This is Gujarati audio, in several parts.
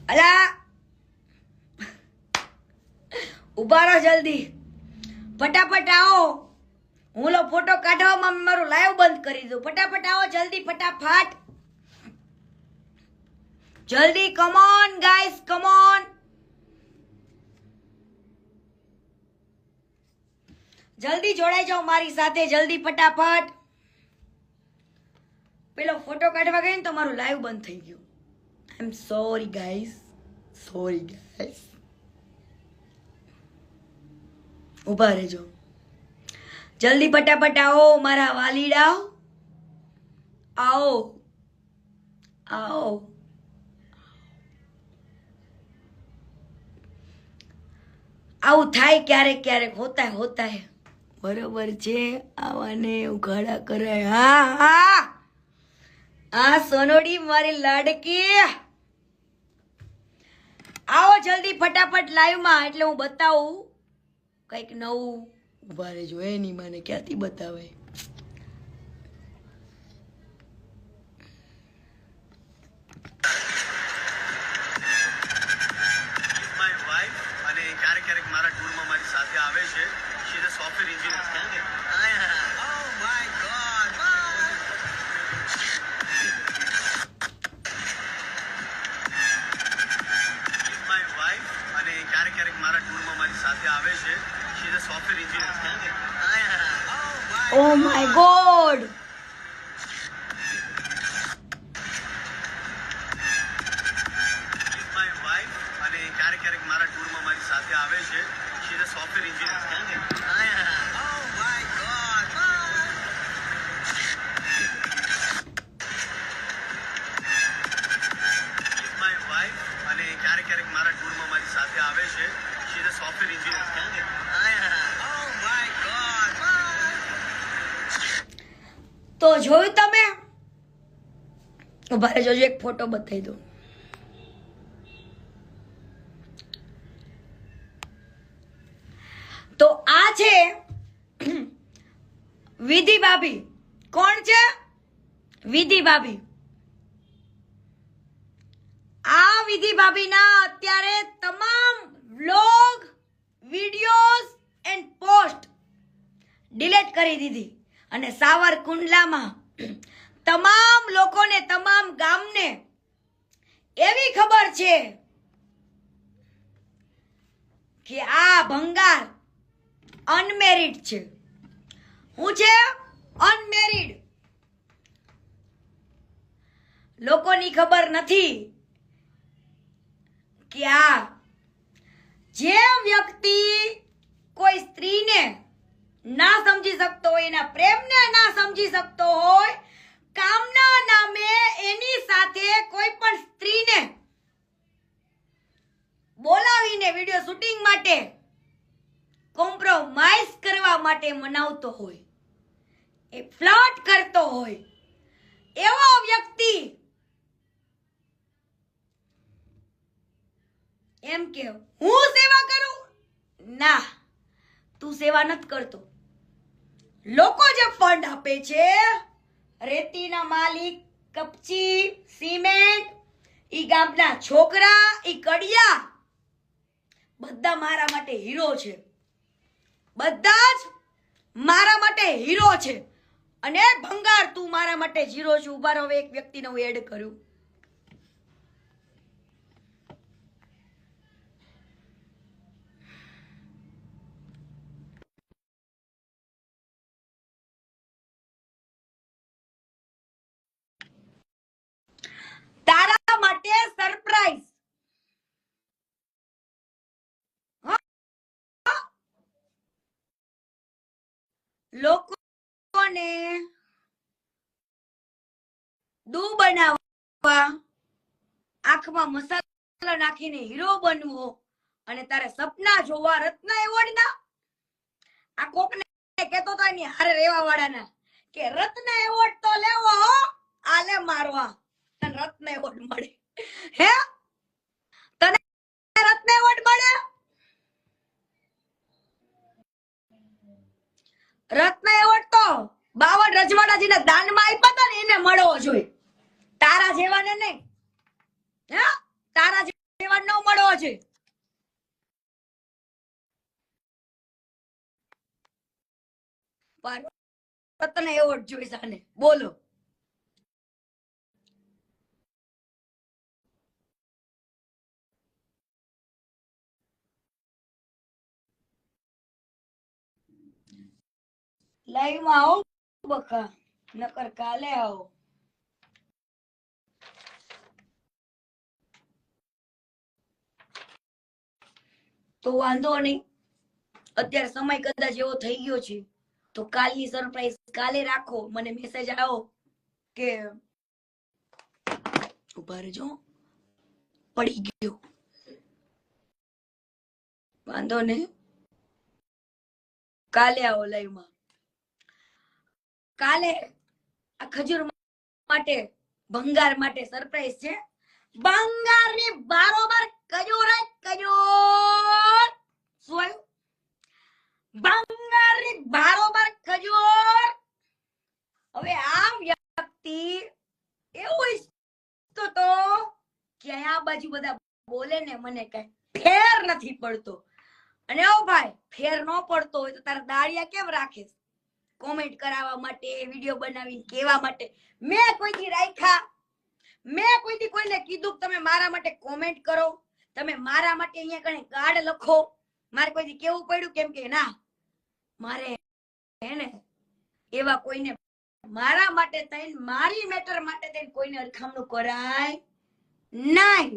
અલા ઉભા રહો જલ્દી, ફટાફટ આવો. હું લો ફોટો કાઢવામાં મારું લાઈવ બંધ કરી દઉં. ફટાફટ આવો જલ્દી, ફટાફટ જલ્દી. Come on guys, come on. જલ્દી જોડાઈ જાઓ મારી સાથે, જલ્દી ફટાફટ. પેલો ફોટો કાઢવા ગઈ ને તો મારું લાઈવ બંધ થઈ ગયું. I am sorry guys, sorry guys. ઉભા રહેજો જલ્દી, ફટાફટ આવો મારા વાલીડાઓ, આવો આવો. આવું થાય ક્યારેક ક્યારેક, હોતા હોતા હે. બરોબર છે, આવાને ઉઘાડા કરાય. હા હા હા સોનોડી મારી લાડકી, આવો જલ્દી ફટાફટ લાઈવ માં, એટલે હું બતાવું કઈક નવું. ઉભા રહેજો, એની મને ક્યાંથી બતાવે. Oh my God! તો જોયું તમે? ઉભા રહેજો, એક ફોટો બતાવી દઉં. તો આ છે વિધિ ભાભી. કોણ છે? વિધિ ભાભી. આ વિધિ ભાભીના અત્યારે તમામ vlog, videos and post delete કરી દીધી. અને સાવરકુંડલામાં તમામ લોકોને, તમામ ગામને એવી ખબર છે કે આ ભંગાર અનમેરિડ છે. હું છે? અનમેરિડ. લોકોની ખબર નથી કે આ જે વ્યક્તિ કોઈ સ્ત્રીને ના સમજી શકતો હોય, એના પ્રેમને ના સમજી શકતો હોય, કામના નામે એની સાથે કોઈ પણ સ્ત્રીને બોલાવીને વિડિયો શૂટિંગ માટે, કોમ્પ્રોમાઇઝ કરવા માટે મનાવતો હોય, એ ફ્લર્ટ કરતો હોય, એવો વ્યક્તિ એમ કે હું સેવા કરું? ના, તું સેવા નથી કરતો. લોકો જે ફંડ આપે છે, રેતીના માલિક, કપચી, સિમેન્ટ, ઈ ગામના છોકરા, ઈ કડિયા, બધા મારા માટે હીરો છે. બધા જ મારા માટે હીરો છે. અને ભંગાર તું મારા માટે ઝીરો છે. ઉભા રહો, એક વ્યક્તિને હું એડ કરું. તારા માટે સરપ્રાઈઝ. લોકોને દૂ બનાવવા, આંખમાં મસાલા નાખીને હીરો બનવો, અને તારે સપના જોવા રત્ન એવોર્ડ ના. આ કોકને કેતો તો એની હારે રેવા વાળાના કે રત્ન એવોર્ડ તો લેવો હો, આલે મારવા તને રત્ન એવોર્ડ મળે. હે, તને રત્ન એવોર્ડ મળે? રત્ન એવોર્ડ તો 52 રજવાડાજીને દાનમાં આપ્યા હતા ને એને મળવો જોઈએ, તારા જેવાને નહીં. હે, તારા છે? રત્ન એવોર્ડ જોઈશ આને. બોલો. લાઈવ માં આવો બકા, નકર કાલે આવો. તો વાંધો નહીં, અત્યારે સમય કદાચ એવો થઈ ગયો છે તો કાલની સરપ્રાઈઝ કાલે રાખો. મને મેસેજ આવો કે ઉભા રહેજો પડી ગયો, વાંધો નહીં, કાલે આવો લાઈવ માં. કાલે આ ખજૂર માટે, ભંગાર માટે સરપ્રાઈઝ છે. ભંગાર ની બારોબાર ખજૂર જ ખજૂર. શું આવ્યું? ભંગાર ની બારોબાર ખજૂર. હવે આ વ્યક્તિ એવું ઈચ્છતો તો કે આ બાજુ બધા બોલે ને મને કઈ ફેર નથી પડતો. અને ઓ ભાઈ, ફેર ન પડતો હોય તો તારા દાળિયા કેમ રાખે? કોમેન્ટ કરાવવા માટે, વિડિયો બનાવીને કેવા માટે. મેં કોઈથી રાખ્યા? મેં કોઈથી કોઈને કીધું તમે મારા માટે કોમેન્ટ કરો, તમે મારા માટે અહીંયા કણે કાર્ડ લખો? મારે કોઈથી કેવું પડ્યું? કેમ કે ના, મારે હે ને એવા કોઈને મારા માટે થઈને, મારી મેટર માટે થઈને કોઈને અરખામણું કરાય નહીં.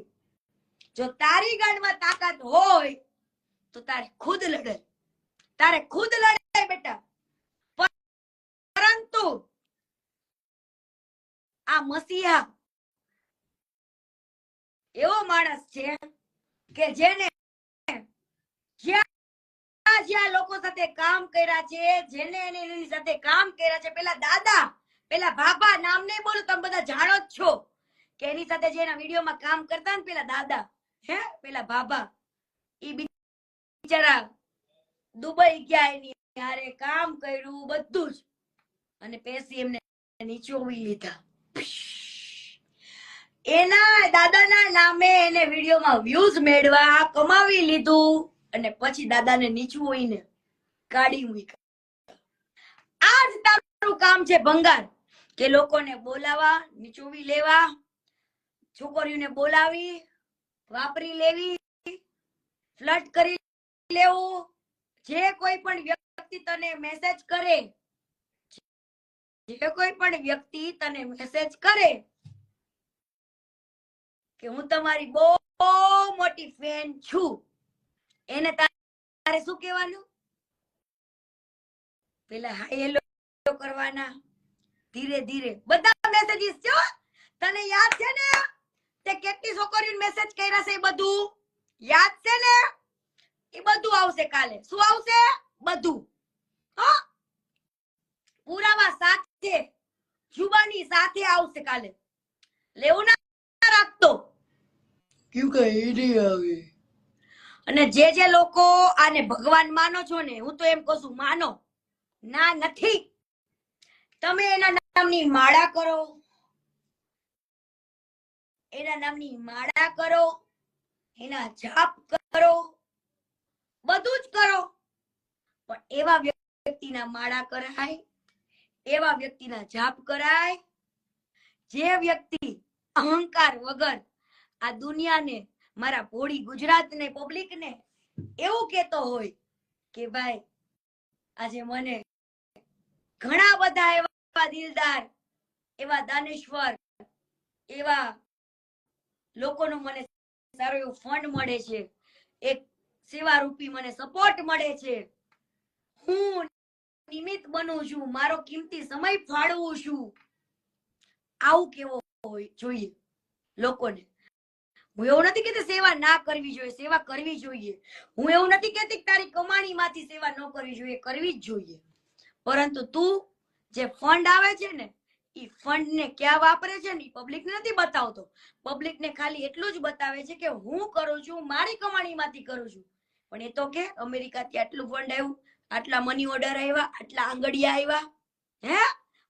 જો તારી ગાંડમાં તાકાત હોય તો તારે ખુદ લડાય, તારે ખુદ લડાય બેટા. પરંતુ આ મસીહા એવો માણસ છે કે જેને જ્યાં લોકો સાથે કામ કર્યા છે, જેને એની સાથે કામ કર્યા છે, પેલા દાદા, પેલા બાબા, નામ નહીં બોલું, તમે બધા જાણો જ છો કે એની સાથે જે એના વિડીયોમાં કામ કરતા ને પેલા દાદા, હે પેલા બાબા, ઈ બિચારા દુબઈ ગયા, એની હારે કામ કર્યું બધું જ, અને પેસી એમને નીચોવી લીધા. એના દાદાના નામે એને વિડીયોમાં વ્યૂઝ મેળવા કમાવી લીધું, અને પછી દાદાને નીચવીને કાઢી મૂક્યા. આ જ તારું કામ છે ભંગાર, કે લોકોને બોલાવા, નીચોવી લેવા, છોકરીઓને બોલાવી, વાપરી લેવી, ફ્લર્ટ કરી લેવું. જે કોઈ પણ વ્યક્તિ તને મેસેજ કરે, જે કોઈ પણ વ્યક્તિ તને મેસેજ કરે કે હું તમારી બહુ મોટી ફેન છું, એને તારે શું કહેવાનું? પેલા હાય હેલો કરવાના, ધીરે ધીરે. બધા મેસેજીસ છે, તને યાદ છે ને તે કેટલી છોકરીઓને મેસેજ કર્યા છે? એ બધું યાદ છે ને? એ બધું આવશે કાલે. શું આવશે? બધું. હા, પુરાવા સાથે, જુબાની સાથે આવશે કાલે. લેવું ના રાખતો ક્યું કઈ નહીં આવે. અને જે લોકો આને ભગવાન માનો છો ને, હું તો એમ કહું છું, માનો ના નથી. તમે એના નામની માળા કરો, એના નામની માળા કરો, એના જાપ કરો, બધું જ કરો, પણ એવા વ્યક્તિના માળા કરાય, એવા વ્યક્તિના જાપ કરાય જે વ્યક્તિ અહંકાર વગર આ દુનિયાને, મારા ભોળી ગુજરાતને, પબ્લિકને એવું કહેતો હોય કે ભાઈ આજે મને ઘણા બધા એવા દિલદાર, એવા દાનેશ્વર, એવા લોકોનો મને સારો એવો ફંડ મળે છે, એક સેવા રૂપી મને સપોર્ટ મળે છે, હું નિમિત્ત બનું છું, મારો કિંમતી સમય ફાળવું છું. આવું કેવો જોઈએ લોકોને. હું એવું નથી કહેતી સેવા ના કરવી જોઈએ, સેવા કરવી જોઈએ. હું એવું નથી કહેતી તારી કમાણીમાંથી સેવા ન કરવી જોઈએ, કરવી જ જોઈએ. પરંતુ તું જે ફંડ આવે છે ને, ઈ ફંડ ને ક્યાં વાપરે છે ને, પબ્લિક નથી બતાવતો. પબ્લિક ને ખાલી એટલું જ બતાવે છે કે હું કરું છું, મારી કમાણીમાંથી કરું છું. પણ એ તો કે અમેરિકાથી આટલું ફંડ આવ્યું, આટલા મની ઓર્ડર આવ્યા, આટલા આંગડિયા આવ્યા. હે,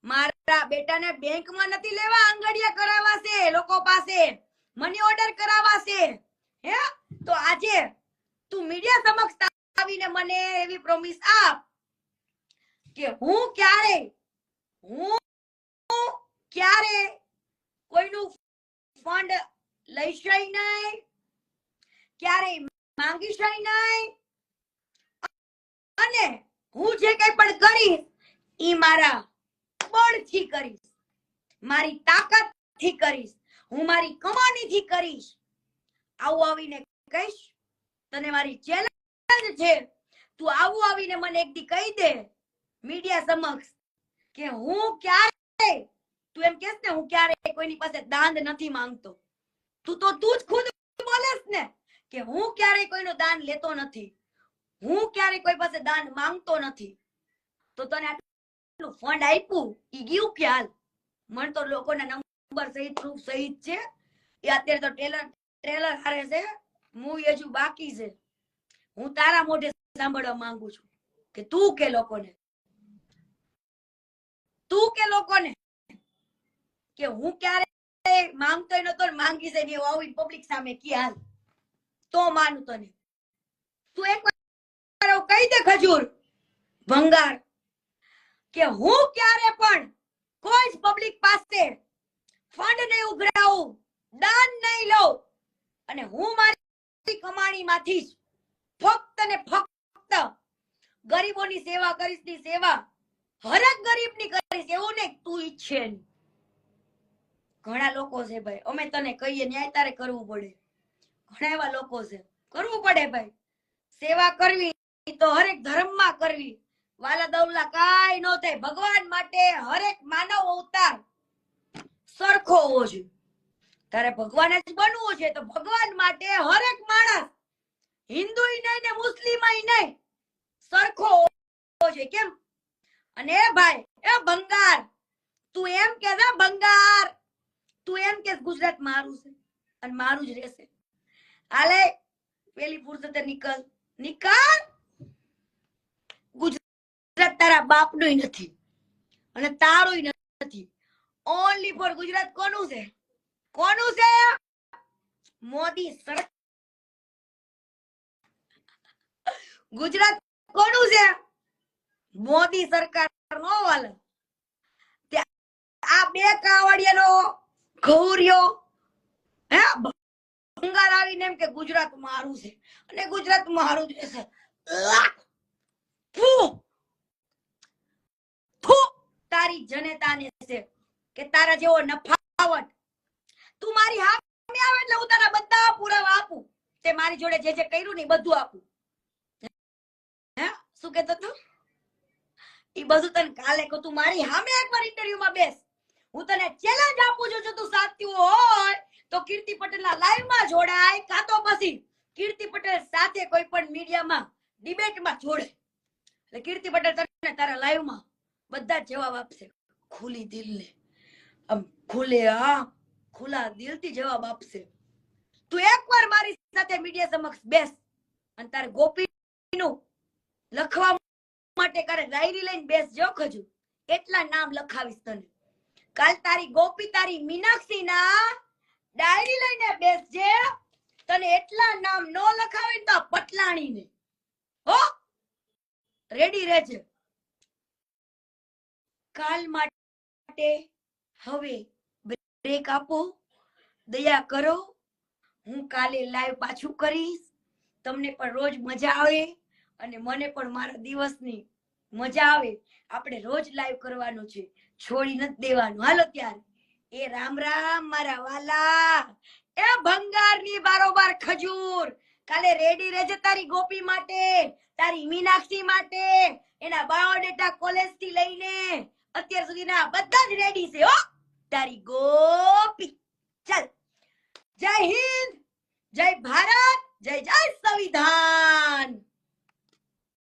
મારા બેટાને બેંકમાં નથી લેવા, આંગડિયા કરાવવા છે લોકો પાસે, મની ઓર્ડર કરાવવા છે. હે, તો આ તું મીડિયા સમક્ષ આવીને મને એવી પ્રોમિસ આપ કે હું ક્યારે કોઈનું ફંડ લઈશ નહીં, ક્યારે માંગીશ નહીં, અને હું જે કંઈ પણ કરીશ ઈ મારા બળથી કરીશ, મારી તાકાતથી કરીશ, હું મારી કમાણીથી કરીશ. આવું આવીને કહીશ, તને મારી ચેલેન્જ છે, તું આવું આવીને મને એક દી કહી દે મીડિયા સમક્ષ કે હું ક્યારે, તું એમ કહેશ ને હું ક્યારે કોઈની પાસે દાન નથી માંગતો, તું જ ખુદ બોલેસ ને કે હું ક્યારે કોઈનું દાન લેતો નથી, હું ક્યારે કોઈ પાસે દાન માંગતો નથી, તો તને આટલું ફંડ આપ્યું ઈ ગયું ક્યાં? મને તો લોકોના નંબર સહિત પ્રૂફ સહિત છે, એ અત્યારે તો ટ્રેલર હારે છે, મૂવી હજુ બાકી છે. હું તારા મોઢે સાંભળવા માંગુ છું કે તું કે લોકોને કે હું ક્યારે માંગતો નતો, માંગી છે ને આવું પબ્લિક સામે કે હાલ તો માનું તને. તું એક વાર કહી દે ખજૂર ભંગાર કે હું ક્યારે પણ કોઈ જ પબ્લિક પાસે ફંડ નહીં ઉઘરાવું, દાન નહીં લઉં, અને હું મારી કમાણીમાંથી જ ફક્ત ને ફક્ત ગરીબોની સેવા કરીશ, ની સેવા હરેક ગરીબની કરીશ, એવું ને તું ઈચ્છે નહીં. ઘણા લોકો છે ભાઈ, અમે તને કહીએ ન્યાય તારે કરવું પડે, ઘણા એવા લોકો છે, કરવું પડે ભાઈ. સેવા કરવી તો હરેક ધર્મમાં કરવી, વાલા દવલા કાઈ નો થાય. ભગવાન માટે હરેક માનવ અવતાર સરખો હોવો જોઈએ. તારે ભગવાન જ બનવું છે તો ભગવાન માટે હરેક માણસ, હિન્દુ નહીં ને મુસ્લિમ નહીં, સરખો હોવો જોઈએ. કેમ? અને એ ભાઈ એ ભંગાર, તું એમ કે ભંગાર, તું એમ કે ગુજરાત મારું છે અને મારું જ રહેશે, હાલે પેલી ફુરસતે નીકળ. ગુજરાત તારા બાપનું નથી અને તારું નથી. ઓનલી ફોર ગુજરાત કોનું છે? મોદી સરકાર. ગુજરાત કોનું છે? મોદી સરકાર નો વાલે. આ બે કાવડિયાનો ગૌર્યો હે ભંગાર આવીને એમ કે ગુજરાત મારું છે અને ગુજરાત મારું જ રહેશે. તારી જનતાને છે કે તારા જેવો નફાવટ, તું મારી સામે આવે એટલે હું તારા બધા પુરાવા આપું, તે મારી જોડે જે કર્યું ને બધું આપું. હે શું કહેતો તું? ઈ બધું તને કાલે કહું. તું મારી સામે એકવાર ઇન્ટરવ્યુમાં બેસ, હું તને ચેલેન્જ આપું છું. જો તું સાચું હોય તો કીર્તિ પટેલના લાઈવમાં જોડાય, કાં તો પછી કીર્તિ પટેલ સાથે કોઈ પણ મીડિયામાં ડિબેટમાં જોડે, એટલે કીર્તિ પટેલ તને તારા લાઈવમાં બધા જવાબ આપશે, ખુલ્લી દિલને, આમ ખુલ્લા દિલથી જવાબ આપશે. તું એકવાર મારી સાથે મીડિયા સમક્ષ બેસ અને તારે ગોપીનું લખવા માટે કરે ડાયરી લઈને બેસજો ખજુ, એટલા નામ લખાવીશ તને. કાલ તારી ગોપી તારી મીનાક્ષી ના ડાયરી લઈને બેસજે, તને એટલા નામ નો લખાવે તો પટલાણી ને હો રેડી રહેજે. કાલ માટે હવે બ્રેક આપો, દયા કરો. હું કાલે લાઈવ પાછું કરીશ, તમને પણ રોજ મજા આવે અને મને પણ મારા દિવસની મજા આવે. આપણે રોજ લાઈવ કરવાનું છે, છોડી નથી દેવાનું. હાલો ત્યારે એ રામ રામ મારા વાલા. એ ભંગારની બારોબાર ખજૂર, કાલે રેડી રહેજે તારી ગોપી માટે, તારી મીનાક્ષી માટે. એના બાયોડેટા કોલેજ થી લઈને અત્યાર સુધીના બધા જ રેડી છે હો, તારી ગોપી. ચાલ, જય હિન્દ, જય ભારત, જય જય સંવિધાન.